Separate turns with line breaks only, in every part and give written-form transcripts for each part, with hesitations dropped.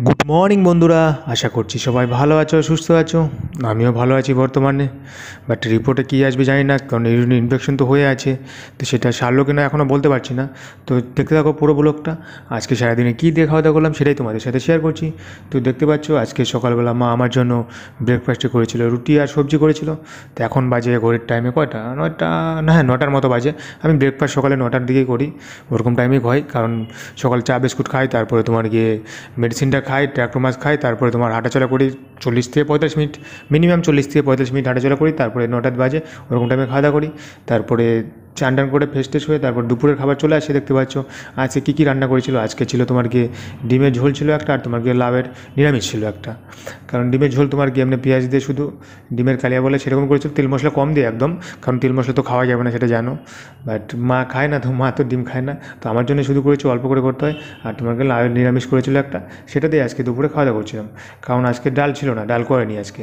Good morning বন্ধুরা, আশা করছি সবাই ভালো আছো, সুস্থ আছো। আমিও ভালো আছি বর্তমানে। বাট রিপোর্টে কী আসবে জানি না, কারণ ইউরিন ইনফেকশন তো হয়ে আছে। তো সেটা সারলো কিনা এখনও বলতে পারছি না। তো দেখতে থাকো পুরো ব্লগটা। আজকে সারাদিনে কী দিয়ে খাওয়া দাওয়া করলাম সেটাই তোমাদের সাথে শেয়ার করছি। তো দেখতে পাচ্ছ আজকে সকালবেলা মা আমার জন্য ব্রেকফাস্টে করেছিল রুটি আর সবজি করেছিল। তো এখন বাজে ঘড়ির টাইমে কয়টা, 9টা না, হ্যাঁ 9টার মতো বাজে। আমি ব্রেকফাস্ট সকালে 9টার দিকেই করি, ওরকম টাইমেই হয়। কারণ সকাল চা বিস্কুট খাই, তারপরে তোমার গিয়ে মেডিসিনটা খাই, ট্র্যাক্টোমাস খাই, তারপরে তোমার হাঁটাচলা করি 40 থেকে 45 মিনিট, মিনিমাম 40 থেকে 45 মিনিট হাঁটাচলা করি। তারপরে 9টা বাজে ওরকম টাইমে খাওয়া দাওয়া করি। তারপরে চান টান করে ফ্রেশ ট্রেশ হয়ে তারপর দুপুরের খাবার চলে আসে। দেখতে পাচ্ছ আজকে কী কী রান্না করেছিল। আজকে ছিল তোমার গিয়ে ডিমের ঝোল ছিল একটা, আর তোমার গিয়ে লাউয়ের নিরামিষ ছিল একটা। কারণ ডিমের ঝোল তোমার গিয়ে এমনি পেঁয়াজ দিয়ে শুধু ডিমের কালিয়া বলে সেরকম করেছিল, তেল মশলা কম দিয়ে একদম। কারণ তেল মশলা তো খাওয়া যাবে না সেটা জানো, বাট মা খায় না, তো মা তো ডিম খায় না, তো আমার জন্য শুধু করেছি, অল্প করে করতে হয়। আর তোমাকে লাউয়ের নিরামিষ করেছিল একটা, সেটা দিয়ে আজকে দুপুরে খাওয়া দাওয়া করছিলাম। কারণ আজকে ডাল ছিল না, ডাল করেনি আজকে।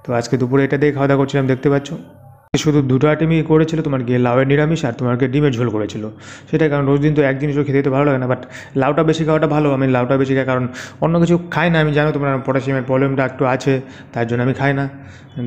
তো আজকে দুপুরে এটা দিয়ে খাওয়া দাওয়া করছিলাম, দেখতে পাচ্ছ। শুধু দুটো আইটেমই করেছিল, তোমার গিয়ে লাউয়ের নিরামিষ আর তোমার গিয়ে ডিমের ঝোল করেছিল। সেটাই, কারণ রোজ দিন তো এক জিনিসও খেতে তো ভালো লাগে না, বাট লাউটা বেশি খাওয়াটা ভালো। আমি লাউটা বেশি খাই, কারণ অন্য কিছু খাই না। আমি জানো তোমার পটাশিয়ামের প্রবলেমটা একটু আছে, তার জন্য আমি খাই না।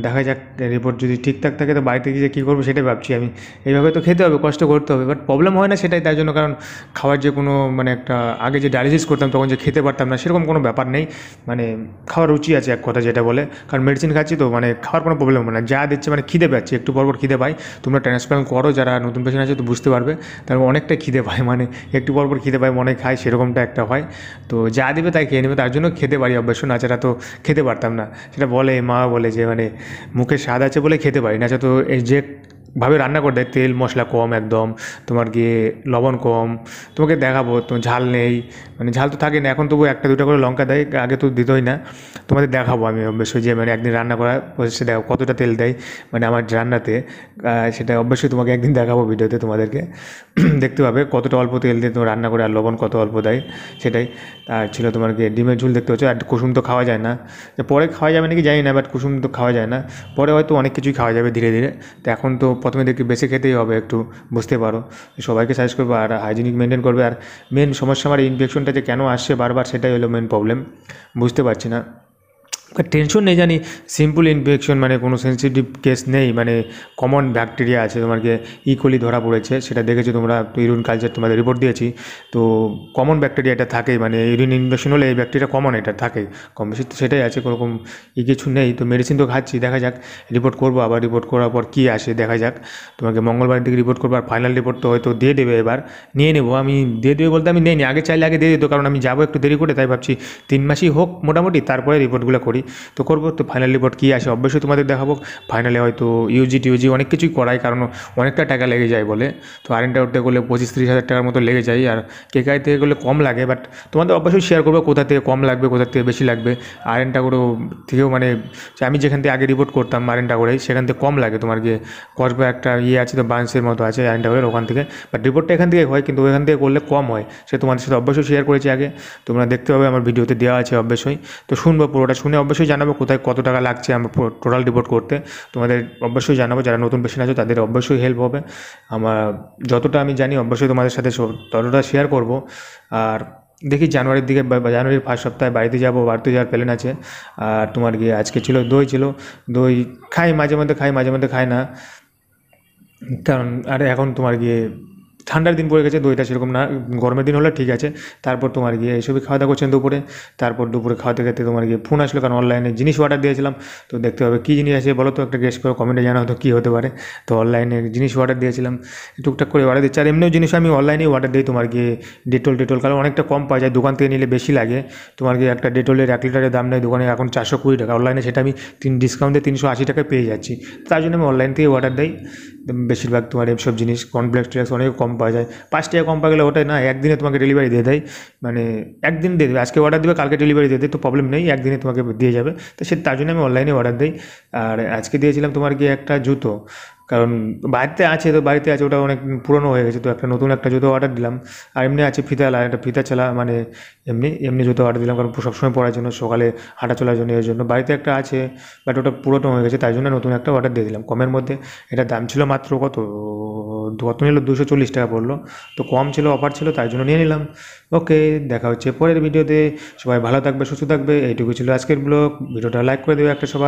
দেখা যাক, রিপোর্ট যদি ঠিকঠাক থাকে তো বাড়িতে গিয়ে কী করবো সেটাই ভাবছি আমি। এইভাবে তো খেতে হবে, কষ্ট করতে হবে, বাট প্রবলেম হয় না সেটাই, তার জন্য। কারণ খাওয়ার যে কোনো মানে একটা আগে যে ডায়ালিসিস করতাম তখন যে খেতে পারতাম না, সেরকম কোনো ব্যাপার নেই। মানে খাওয়ার রুচি আছে এক কথা যেটা বলে, কারণ মেডিসিন খাচ্ছি তো মানে খাওয়ার কোনো প্রবলেম হবে না। যা দিচ্ছে মানে খিদে পাচ্ছি, একটু পরপর খিদে পাই। তোমরা ট্রান্সপ্লান্ট করো যারা নতুন পেশেন্ট আছে তো বুঝতে পারবে, তার অনেকটা খিদে পায়, মানে একটু পরপর খিদে পায়, মনে খায়, সেরকমটা একটা হয়। তো যা দেবে তাই খেয়ে নেবে, তার জন্য খেতে পারি অবশ্য, না ছাড়া তো খেতে পারতাম না। সেটা বলে মা বলে যে মানে মুখে স্বাদ আছে বলে খেতে পারি না, তো এই যে ভাবে রান্না করে দেয়, তেল মশলা কম একদম, তোমার গিয়ে লবণ কম। তোমাকে দেখাবো, তো ঝাল নেই, মানে ঝাল তো থাকে না এখন, তবু একটা দুটো করে লঙ্কা দেয়, আগে তো দিতই না। তোমাদের দেখাবো আমি অবশ্যই, যে মানে একদিন রান্না করা প্রসেসে দেখো কতটা তেল দেয় মানে আমার রান্নাতে। সেটা অবশ্যই তোমাকে একদিন দেখাবো ভিডিওতে তোমাদেরকে। দেখতে পাবে কতটা অল্প তেল দিয়ে তোমার রান্না করে, আর লবণ কত অল্প দেয় সেটাই। আর ছিল তোমার গিয়ে ডিমের ঝোল, দেখতে হচ্ছে। আর কুসুম তো খাওয়া যায় না, পরে খাওয়া যাবে নাকি জানি না, বাট কুসুম তো খাওয়া যায় না, পরে হয়তো অনেক কিছুই খাওয়া যাবে ধীরে ধীরে। তো এখন তো প্রথমে দেখি বেঁচে খেতেই হবে একটু, বুঝতে পারো। সবাইকে সাজেস্ট করবো আর হাইজিনিক মেনটেন করবে। আর মেন সমস্যা আমার ইনফেকশনটা যে কেন আসছে বারবার, সেটাই হলো মেন প্রবলেম, বুঝতে পারছি না। টেনশন নেই জানি, সিম্পল ইনফেকশন, মানে কোনো সেন্সিটিভ কেস নেই, মানে কমন ব্যাকটেরিয়া আছে। তোমাকে ইকোলি ধরা পড়েছে, সেটা দেখেছো তোমরা, ইউরিন কালচার তোমাদের রিপোর্ট দিয়েছি। তো কমন ব্যাকটেরিয়া এটা থাকেই, মানে ইউরিন ইনফেকশন হলে এই ব্যাকটেরিয়া কমন এটা থাকেই, কম বেশি তো সেটাই আছে, কোনোরকম কিছু নেই। তো মেডিসিন তো খাচ্ছি, দেখা যাক, রিপোর্ট করবো আবার, রিপোর্ট করার পর কী আসে দেখা যাক। তোমাকে মঙ্গলবার দিকে রিপোর্ট করবো, আর ফাইনাল রিপোর্ট তো হয়তো দিয়ে দেবে এবার, নিয়ে নেবো আমি। দিয়ে দেবে বলতে আমি নেই, আগে চাইলে আগে দিয়ে দিত, কারণ আমি যাবো একটু দেরি করে, তাই ভাবছি 3 মাসই হোক মোটামুটি, তারপরে রিপোর্টগুলো করি। তো করবো, তো ফাইনাল রিপোর্ট কী আসে অবশ্যই তোমাদের দেখাবো। ফাইনালে হয়তো ইউজি টিউজি অনেক কিছুই করাই, কারণ অনেকটা টাকা লেগে যায় বলে। তো আরেনটা উঠতে গেলে 25-30 হাজার টাকার মতো লেগে যায়, আর কেকাই থেকে গেলে কম লাগে। বাট তোমাদের অবশ্যই শেয়ার করবো কোথা থেকে কম লাগবে, কোথা থেকে বেশি লাগবে। আরেনটা করেও থেকেও মানে আমি যেখান থেকে আগে রিপোর্ট করতাম আরেনটা করেই, সেখান থেকে কম লাগে। তোমার গিয়ে কসবা একটা আছে, তো বাঞ্চের মতো আছে আরেনটা করে, ওখান থেকে। বাট রিপোর্টটা এখান থেকে হয়, কিন্তু ওখান থেকে করলে কম হয়, সে তোমাদের সাথে অবশ্যই শেয়ার করেছি আগে, তোমরা দেখতে পাবে আমার ভিডিওতে দেওয়া আছে অবশ্যই। তো শুনবো, পুরোটা শুনে অবশ্যই জানাবো কোথায় কত টাকা লাগছে আমার টোটাল রিপোর্ট করতে। তোমাদের অবশ্যই জানাবো, যারা নতুন পেশেন্ট আছে তাদের অবশ্যই হেল্প হবে। আমার যতটা আমি জানি অবশ্যই তোমাদের সাথে ততটা শেয়ার করব। আর দেখি জানুয়ারির দিকে বা জানুয়ারির ফার্স্ট সপ্তাহে বাড়িতে যাবো, বাড়িতে যাওয়ার প্ল্যান আছে। আর তোমার গিয়ে আজকে ছিল দই, দই খাই মাঝে মধ্যে, মাঝে মধ্যে খাই না, কারণ আর এখন তোমার গিয়ে ঠান্ডার দিন পড়ে গেছে, দইটা সেরকম না, গরমের দিন হলে ঠিক আছে। তারপর তোমার গিয়ে এইসবই খাওয়া দাওয়া করছেন দুপুরে। তারপর দুপুরে খাওয়াতে খেতে তোমার গিয়ে ফোন আসলো, কারণ অনলাইনে জিনিস অর্ডার দিয়েছিলাম। তো দেখতে হবে কী জিনিস আছে বলো তো, একটা গেস করো, কমেন্টে জানা হতো কী হতে পারে। তো অনলাইনে জিনিস অর্ডার দিয়েছিলাম, টুকটাক করে অর্ডার দিচ্ছি। আর এমনিও জিনিস আমি অনলাইনেই অর্ডার দিই, তোমার গিয়ে ডেটল, কারণ অনেকটা কম পাওয়া যায়, দোকান থেকে নিলে বেশি লাগে। তোমার গিয়ে একটা ডেটলের 1 লিটারের দাম নেই দোকানে এখন 420 টাকা, অনলাইনে সেটা আমি ডিসকাউন্টে 380 টাকায় পেয়ে যাচ্ছি। তার জন্য আমি অনলাইন থেকে অর্ডার দিই বেশিরভাগ। তোমার এইসব জিনিস কর্নফ্লেক্স টেক্স অনেক কম পাওয়া যায়, 5 টাকা কম পাওয়া গেলে ওটাই না, একদিনে তোমাকে ডেলিভারি দিয়ে দেয়, মানে একদিন দিয়ে দেবে, আজকে অর্ডার দেবে কালকে ডেলিভারি দিয়ে দেয়, তো প্রবলেম নেই, একদিনে তোমাকে দিয়ে যাবে। তো তার জন্য আমি অনলাইনে অর্ডার দিই। আর আজকে দিয়েছিলাম তোমার গিয়ে একটা জুতো, কারণ বাড়িতে আছে ওটা অনেক পুরনো হয়ে গেছে, তো একটা নতুন একটা জুতো অর্ডার দিলাম। আর এমনি আছে ফিতাওয়ালা, একটা ফিতা চালা মানে এমনি জুতো অর্ডার দিলাম, কারণ সবসময় পরার জন্য, সকালে হাঁটা চলার জন্য, এর জন্য। বাড়িতে একটা আছে বাট ওটা পুরনো হয়ে গেছে, তাই জন্য নতুন একটা অর্ডার দিয়ে দিলাম কমের মধ্যে। এটার দাম ছিল মাত্র কত নিল, 240 টাকা পড়লো। তো কম ছিল, অফার ছিল, তাই জন্য নিয়ে নিলাম। ওকে, দেখা হচ্ছে পরের ভিডিওতে। সবাই ভালো থাকবে, সুস্থ থাকবে। এইটুকু ছিল আজকের ব্লগ। ভিডিওটা লাইক করে দেবে একটা সবাই।